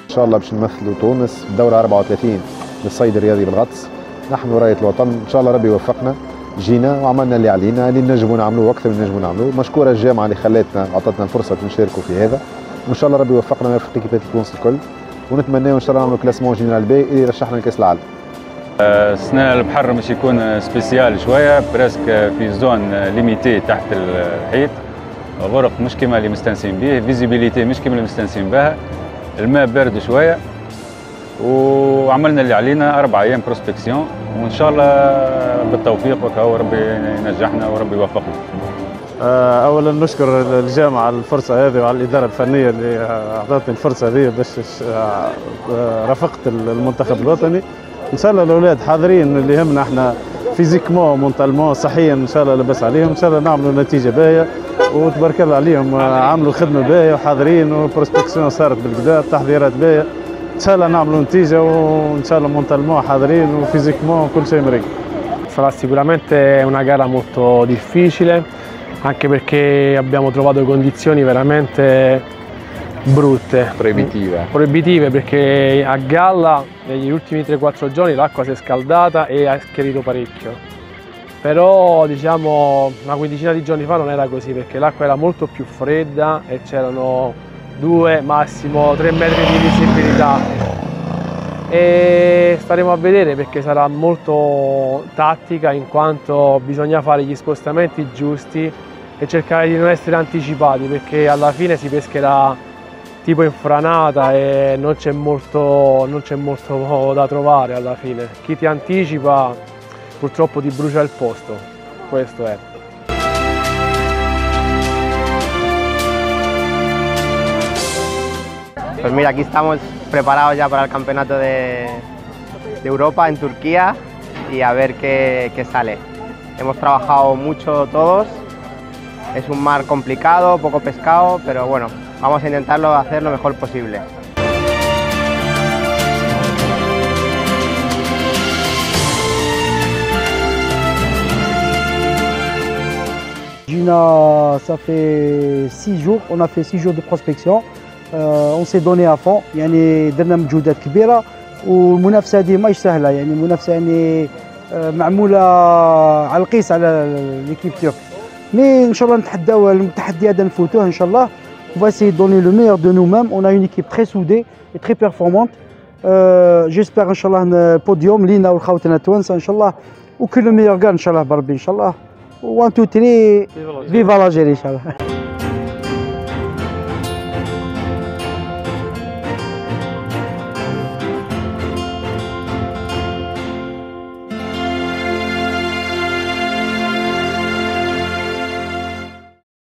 ان شاء الله باش نمثلوا تونس في الدوره 34 للصيد الرياضي بالغطس، نحملوا رايه الوطن. ان شاء الله ربي يوفقنا. جينا وعملنا اللي علينا، اللي نجموا نعملوه واكثر من نجموا نعملوه. مشكوره الجامعه اللي خلتنا عطتنا الفرصه نشاركوا في هذا، وان شاء الله ربي يوفقنا ويوفق ايكيبات تونس الكل، ونتمناو ان شاء الله نعملوا كلاسمون جينيرال بي اللي يرشحنا لكاس العالم. السنه البحر مش يكون سبيسيال شويه، بريسك في زون ليميتي تحت الحيط، غرق مش كيما اللي مستانسين به، فيزيبيليتي مش كيما اللي مستانسين بها، الماء بارد شويه، وعملنا اللي علينا 4 ايام بروسبكسيون، وان شاء الله بالتوفيق وكهو ربي ينجحنا وربي يوفقنا. اولا نشكر الجامعه على الفرصه هذه وعلى الاداره الفنيه اللي اعطتني الفرصه هذه باش رافقت المنتخب الوطني. ان شاء الله الاولاد حاضرين، اللي يهمنا احنا فيزيكمون مونتالمون صحيا ان شاء الله لاباس عليهم، ان شاء الله نعملوا نتيجه باهيه وتبارك الله عليهم، عملوا خدمه باهيه وحاضرين، وبروسبكسيون صارت بالكدا، تحضيرات باهيه، ان شاء الله نعملوا نتيجه، وان شاء الله مونتالمون حاضرين وفيزيكمون كل شيء مريق. Sarà sicuramente una gara molto difficile, anche perché abbiamo trovato condizioni veramente brutte, proibitive, perché a galla negli ultimi 3-4 giorni l'acqua si è scaldata e ha schierito parecchio, però diciamo una quindicina di giorni fa non era così, perché l'acqua era molto più fredda e c'erano 2, massimo 3 metri di visibilità. E staremo a vedere, perché sarà molto tattica, in quanto bisogna fare gli spostamenti giusti e cercare di non essere anticipati, perché alla fine si pescherà tipo in franata e non c'è molto da trovare alla fine. Chi ti anticipa purtroppo ti brucia il posto, questo è. Pues mira, aquí estamos preparados ya para el campeonato de Europa en Turquía y a ver qué sale. Hemos trabajado mucho todos, es un mar complicado, poco pescado, pero bueno, vamos a intentarlo hacer lo mejor posible. Gina, ça fait 6 jours, on a fait 6 jours de prospection. On s'est donné à fond، يعني درنا مجهودات كبيره، والمنافسه هذه ماهيش سهله، يعني المنافسه يعني معموله على القيس على ليكيب تورك، مي ان شاء الله نتحداو التحدي هذا نفوتوه ان شاء الله. On va essayer de donner le meilleur de nous-mêmes. On a une équipe très soudée et très performante. J'espère ان شاء الله البوديوم لينا والخوتنا التوانسه ان شاء الله، وكل الميور كاع ان شاء الله بربي ان شاء الله. 1 2 3 فيفا لاجيري ان شاء الله.